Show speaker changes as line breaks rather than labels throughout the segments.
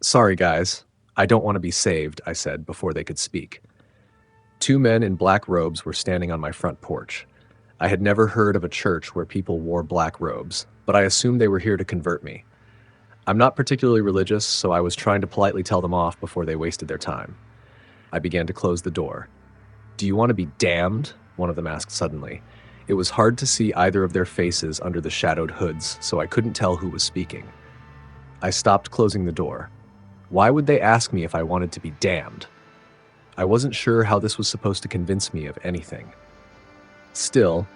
Sorry, guys. I don't want to be saved, I said before they could speak. Two men in black robes were standing on my front porch. I had never heard of a church where people wore black robes, but I assumed they were here to convert me. I'm not particularly religious, so I was trying to politely tell them off before they wasted their time. I began to close the door. "Do you want to be damned?" one of them asked suddenly. It was hard to see either of their faces under the shadowed hoods, so I couldn't tell who was speaking. I stopped closing the door. Why would they ask me if I wanted to be damned? I wasn't sure how this was supposed to convince me of anything. Still,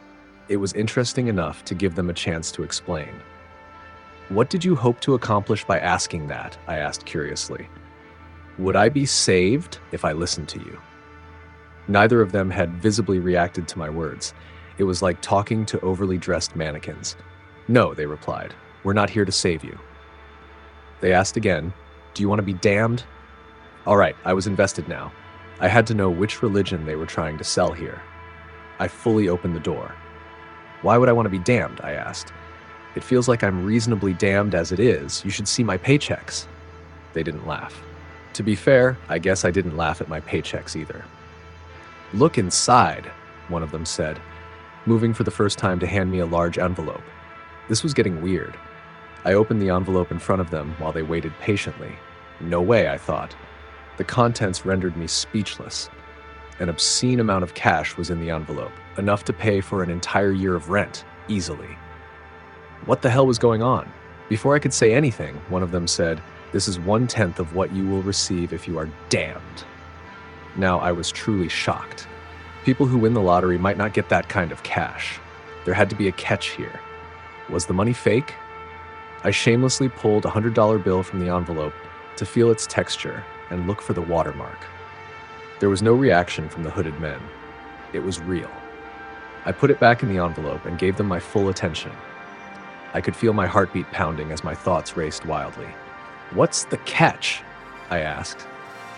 it was interesting enough to give them a chance to explain. "What did you hope to accomplish by asking that?" I asked curiously. "Would I be saved if I listened to you?" Neither of them had visibly reacted to my words. It was like talking to overly dressed mannequins. "No," they replied. "We're not here to save you." They asked again, "Do you want to be damned?" All right, I was invested now. I had to know which religion they were trying to sell here. I fully opened the door. "Why would I want to be damned?" I asked. "It feels like I'm reasonably damned as it is. You should see my paychecks." They didn't laugh. To be fair, I guess I didn't laugh at my paychecks either. "Look inside," one of them said, moving for the first time to hand me a large envelope. This was getting weird. I opened the envelope in front of them while they waited patiently. No way, I thought. The contents rendered me speechless. An obscene amount of cash was in the envelope, enough to pay for an entire year of rent, easily. What the hell was going on? Before I could say anything, one of them said, "This is 1/10 of what you will receive if you are damned." Now I was truly shocked. People who win the lottery might not get that kind of cash. There had to be a catch here. Was the money fake? I shamelessly pulled a $100 bill from the envelope to feel its texture and look for the watermark. There was no reaction from the hooded men. It was real. I put it back in the envelope and gave them my full attention. I could feel my heartbeat pounding as my thoughts raced wildly. "What's the catch?" I asked.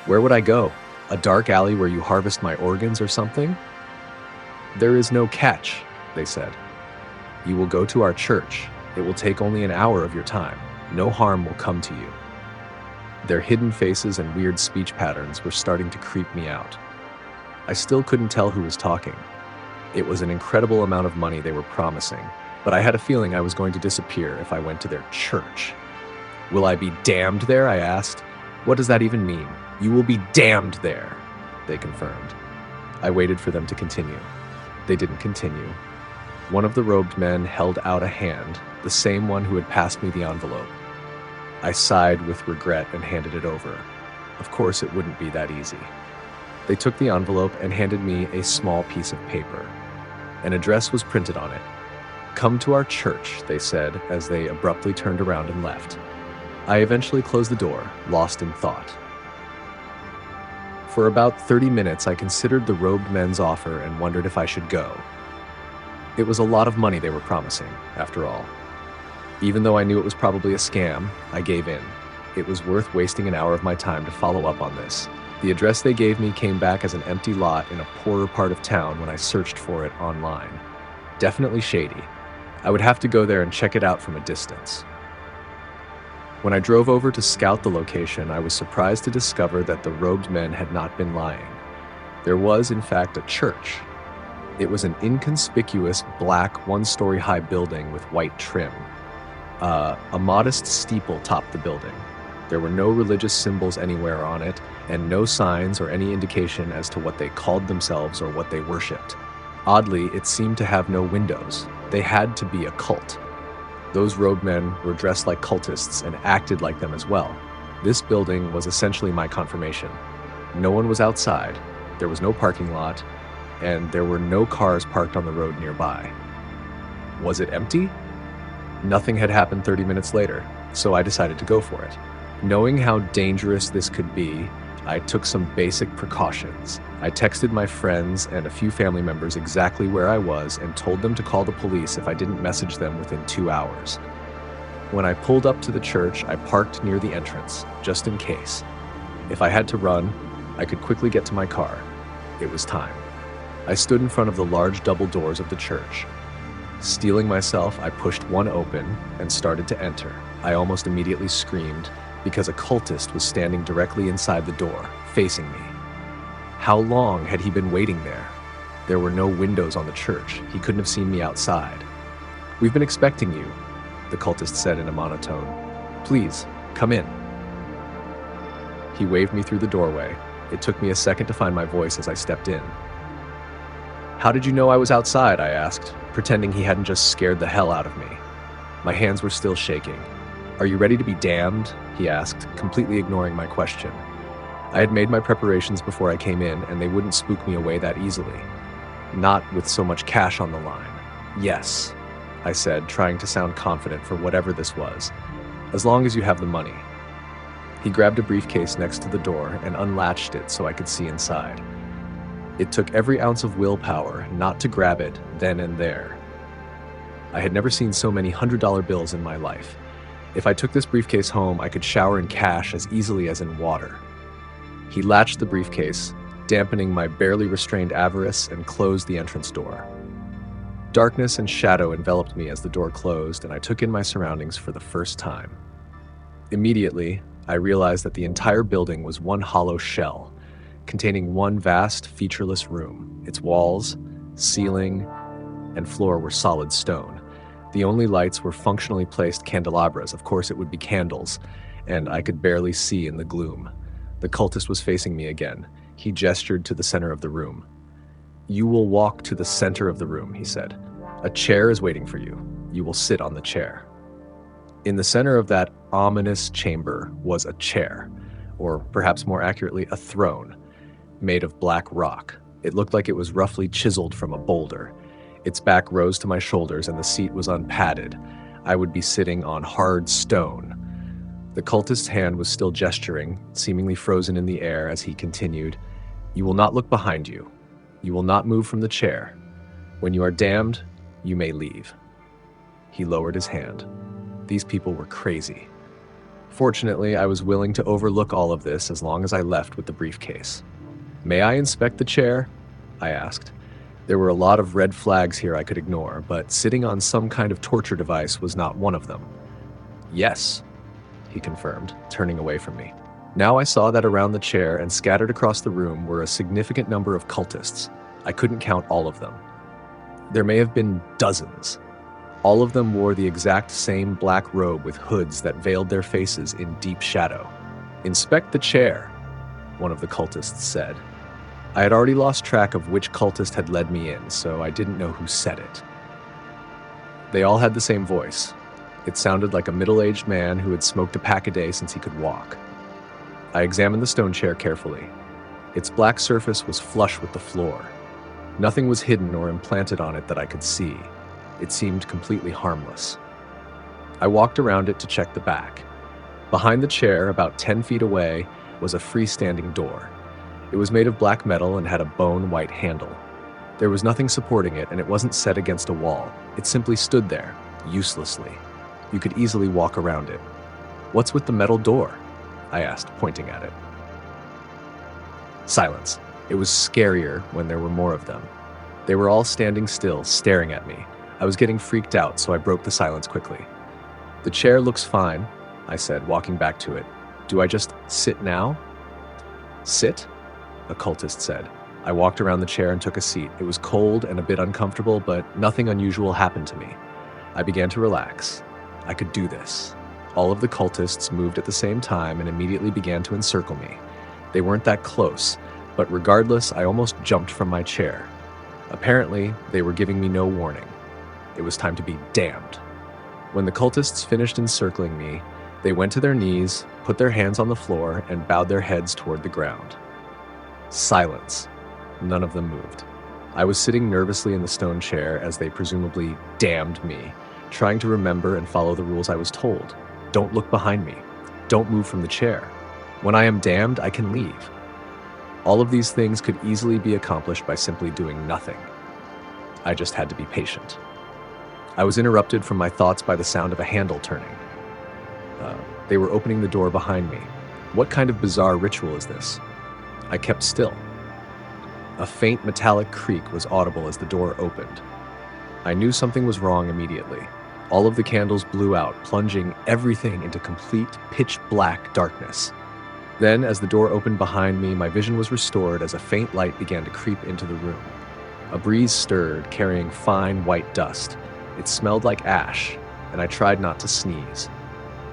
"Where would I go? A dark alley where you harvest my organs or something?" "There is no catch," they said. "You will go to our church. It will take only an hour of your time. No harm will come to you." Their hidden faces and weird speech patterns were starting to creep me out. I still couldn't tell who was talking. It was an incredible amount of money they were promising, but I had a feeling I was going to disappear if I went to their church. "Will I be damned there?" I asked. "What does that even mean?" "You will be damned there," they confirmed. I waited for them to continue. They didn't continue. One of the robed men held out a hand, the same one who had passed me the envelope. I sighed with regret and handed it over. Of course, it wouldn't be that easy. They took the envelope and handed me a small piece of paper. An address was printed on it. "Come to our church," they said as they abruptly turned around and left. I eventually closed the door, lost in thought. For about 30 minutes, I considered the robed men's offer and wondered if I should go. It was a lot of money they were promising, after all. Even though I knew it was probably a scam, I gave in. It was worth wasting an hour of my time to follow up on this. The address they gave me came back as an empty lot in a poorer part of town when I searched for it online. Definitely shady. I would have to go there and check it out from a distance. When I drove over to scout the location, I was surprised to discover that the robed men had not been lying. There was, in fact, a church. It was an inconspicuous black one-story high building with white trim. A modest steeple topped the building. There were no religious symbols anywhere on it, and no signs or any indication as to what they called themselves or what they worshipped. Oddly, it seemed to have no windows. They had to be a cult. Those robed men were dressed like cultists and acted like them as well. This building was essentially my confirmation. No one was outside, there was no parking lot, and there were no cars parked on the road nearby. Was it empty? Nothing had happened 30 minutes later, so I decided to go for it. Knowing how dangerous this could be, I took some basic precautions. I texted my friends and a few family members exactly where I was and told them to call the police if I didn't message them within 2 hours. When I pulled up to the church, I parked near the entrance, just in case. If I had to run, I could quickly get to my car. It was time. I stood in front of the large double doors of the church. Steeling myself, I pushed one open and started to enter. I almost immediately screamed, because a cultist was standing directly inside the door, facing me. How long had he been waiting there? There were no windows on the church. He couldn't have seen me outside. "We've been expecting you," the cultist said in a monotone. "Please, come in." He waved me through the doorway. It took me a second to find my voice as I stepped in. "How did you know I was outside?" I asked, pretending he hadn't just scared the hell out of me. My hands were still shaking. "Are you ready to be damned?" he asked, completely ignoring my question. I had made my preparations before I came in, and they wouldn't spook me away that easily. Not with so much cash on the line. "Yes," I said, trying to sound confident for whatever this was. "As long as you have the money." He grabbed a briefcase next to the door and unlatched it so I could see inside. It took every ounce of willpower not to grab it then and there. I had never seen so many $100 bills in my life. If I took this briefcase home, I could shower in cash as easily as in water. He latched the briefcase, dampening my barely restrained avarice, and closed the entrance door. Darkness and shadow enveloped me as the door closed, and I took in my surroundings for the first time. Immediately, I realized that the entire building was one hollow shell, containing one vast, featureless room. Its walls, ceiling, and floor were solid stone. The only lights were functionally placed candelabras. Of course, it would be candles, and I could barely see in the gloom. The cultist was facing me again. He gestured to the center of the room. "You will walk to the center of the room," he said. "A chair is waiting for you. You will sit on the chair." In the center of that ominous chamber was a chair, or perhaps more accurately, a throne, made of black rock. It looked like it was roughly chiseled from a boulder. Its back rose to my shoulders and the seat was unpadded. I would be sitting on hard stone. The cultist's hand was still gesturing, seemingly frozen in the air as he continued, "You will not look behind you. You will not move from the chair. When you are damned, you may leave." He lowered his hand. These people were crazy. Fortunately, I was willing to overlook all of this as long as I left with the briefcase. "May I inspect the chair?" I asked. There were a lot of red flags here I could ignore, but sitting on some kind of torture device was not one of them. "Yes," he confirmed, turning away from me. Now I saw that around the chair and scattered across the room were a significant number of cultists. I couldn't count all of them. There may have been dozens. All of them wore the exact same black robe with hoods that veiled their faces in deep shadow. "Inspect the chair," one of the cultists said. I had already lost track of which cultist had led me in, so I didn't know who said it. They all had the same voice. It sounded like a middle-aged man who had smoked a pack a day since he could walk. I examined the stone chair carefully. Its black surface was flush with the floor. Nothing was hidden or implanted on it that I could see. It seemed completely harmless. I walked around it to check the back. Behind the chair, about 10 feet away, was a freestanding door. It was made of black metal and had a bone-white handle. There was nothing supporting it, and it wasn't set against a wall. It simply stood there, uselessly. You could easily walk around it. "What's with the metal door?" I asked, pointing at it. Silence. It was scarier when there were more of them. They were all standing still, staring at me. I was getting freaked out, so I broke the silence quickly. "The chair looks fine," I said, walking back to it. "Do I just sit now?" "Sit?" a cultist said. I walked around the chair and took a seat. It was cold and a bit uncomfortable, but nothing unusual happened to me. I began to relax. I could do this. All of the cultists moved at the same time and immediately began to encircle me. They weren't that close, but regardless, I almost jumped from my chair. Apparently, they were giving me no warning. It was time to be damned. When the cultists finished encircling me, they went to their knees, put their hands on the floor, and bowed their heads toward the ground. Silence. None of them moved. I was sitting nervously in the stone chair as they presumably damned me, trying to remember and follow the rules I was told. Don't look behind me. Don't move from the chair. When I am damned, I can leave. All of these things could easily be accomplished by simply doing nothing. I just had to be patient. I was interrupted from my thoughts by the sound of a handle turning. They were opening the door behind me. What kind of bizarre ritual is this? I kept still. A faint metallic creak was audible as the door opened. I knew something was wrong immediately. All of the candles blew out, plunging everything into complete pitch black darkness. Then, as the door opened behind me, my vision was restored as a faint light began to creep into the room. A breeze stirred, carrying fine white dust. It smelled like ash, and I tried not to sneeze.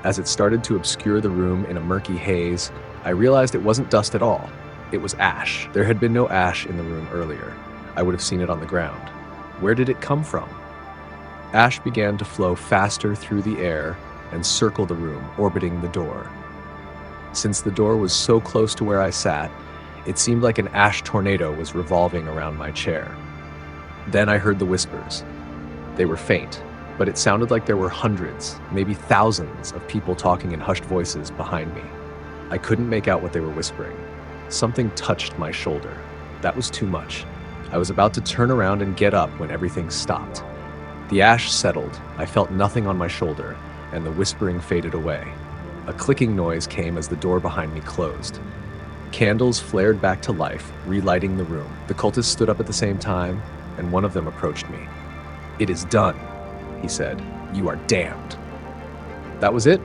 As it started to obscure the room in a murky haze, I realized it wasn't dust at all. It was ash. There had been no ash in the room earlier. I would have seen it on the ground. Where did it come from? Ash began to flow faster through the air and circle the room, orbiting the door. Since the door was so close to where I sat, it seemed like an ash tornado was revolving around my chair. Then I heard the whispers. They were faint, but it sounded like there were hundreds, maybe thousands of people talking in hushed voices behind me. I couldn't make out what they were whispering. Something touched my shoulder. That was too much. I was about to turn around and get up when everything stopped. The ash settled, I felt nothing on my shoulder, and the whispering faded away. A clicking noise came as the door behind me closed. Candles flared back to life, relighting the room. The cultists stood up at the same time, and one of them approached me. "It is done," he said. "You are damned." That was it.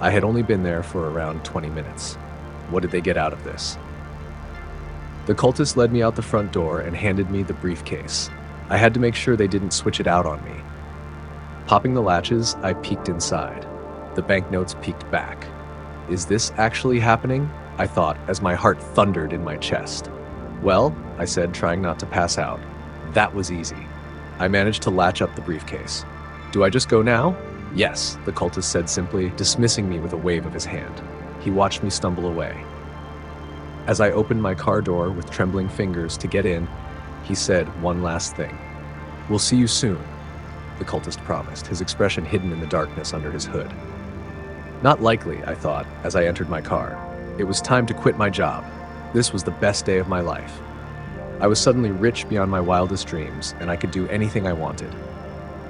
I had only been there for around 20 minutes. What did they get out of this? The cultists led me out the front door and handed me the briefcase. I had to make sure they didn't switch it out on me. Popping the latches, I peeked inside. The banknotes peeked back. Is this actually happening? I thought as my heart thundered in my chest. Well, I said, trying not to pass out. That was easy. I managed to latch up the briefcase. Do I just go now? Yes, the cultist said simply, dismissing me with a wave of his hand. He watched me stumble away. As I opened my car door with trembling fingers to get in, he said one last thing. "We'll see you soon," the cultist promised, his expression hidden in the darkness under his hood. Not likely, I thought, as I entered my car. It was time to quit my job. This was the best day of my life. I was suddenly rich beyond my wildest dreams, and I could do anything I wanted.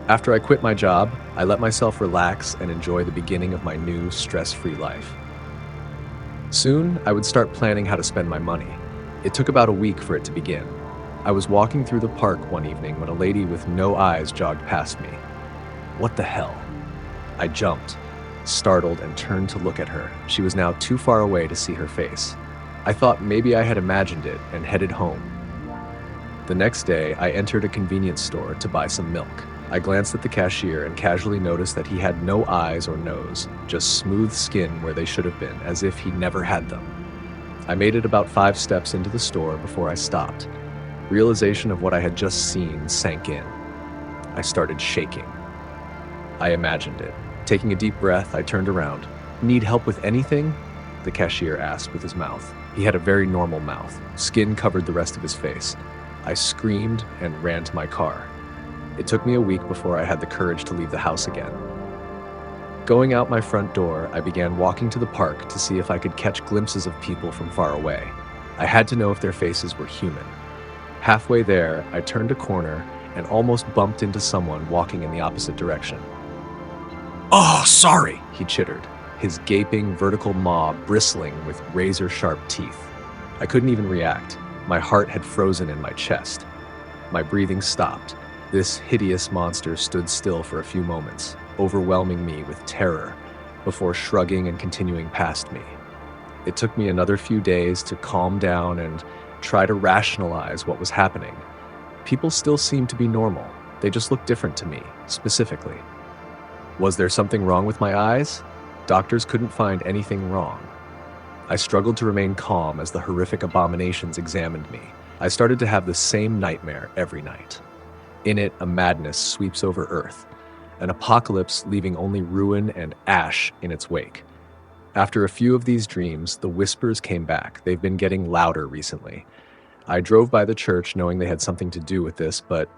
After I quit my job, I let myself relax and enjoy the beginning of my new, stress-free life. Soon, I would start planning how to spend my money. It took about a week for it to begin. I was walking through the park one evening when a lady with no eyes jogged past me. What the hell? I jumped, startled, and turned to look at her. She was now too far away to see her face. I thought maybe I had imagined it and headed home. The next day, I entered a convenience store to buy some milk. I glanced at the cashier and casually noticed that he had no eyes or nose, just smooth skin where they should have been, as if he never had them. I made it about 5 steps into the store before I stopped. Realization of what I had just seen sank in. I started shaking. I imagined it. Taking a deep breath, I turned around. "Need help with anything?" the cashier asked with his mouth. He had a very normal mouth. Skin covered the rest of his face. I screamed and ran to my car. It took me a week before I had the courage to leave the house again. Going out my front door, I began walking to the park to see if I could catch glimpses of people from far away. I had to know if their faces were human. Halfway there, I turned a corner and almost bumped into someone walking in the opposite direction. "Oh, sorry," he chittered, his gaping vertical maw bristling with razor-sharp teeth. I couldn't even react. My heart had frozen in my chest. My breathing stopped. This hideous monster stood still for a few moments, overwhelming me with terror, before shrugging and continuing past me. It took me another few days to calm down and try to rationalize what was happening. People still seemed to be normal. They just looked different to me, specifically. Was there something wrong with my eyes? Doctors couldn't find anything wrong. I struggled to remain calm as the horrific abominations examined me. I started to have the same nightmare every night. In it, a madness sweeps over Earth, an apocalypse leaving only ruin and ash in its wake. After a few of these dreams, the whispers came back. They've been getting louder recently. I drove by the church knowing they had something to do with this, but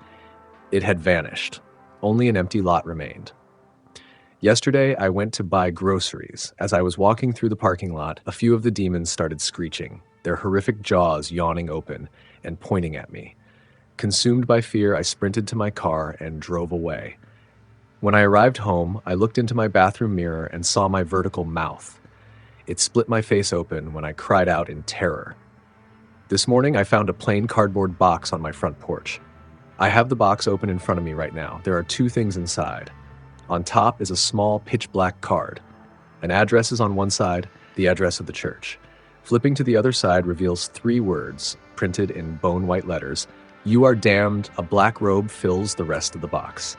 it had vanished. Only an empty lot remained. Yesterday, I went to buy groceries. As I was walking through the parking lot, a few of the demons started screeching, their horrific jaws yawning open and pointing at me. Consumed by fear, I sprinted to my car and drove away. When I arrived home, I looked into my bathroom mirror and saw my vertical mouth. It split my face open when I cried out in terror. This morning, I found a plain cardboard box on my front porch. I have the box open in front of me right now. There are 2 things inside: On top is a small pitch black card. An address is on one side, the address of the church. Flipping to the other side reveals 3 words, printed in bone white letters. You are damned, a black robe fills the rest of the box.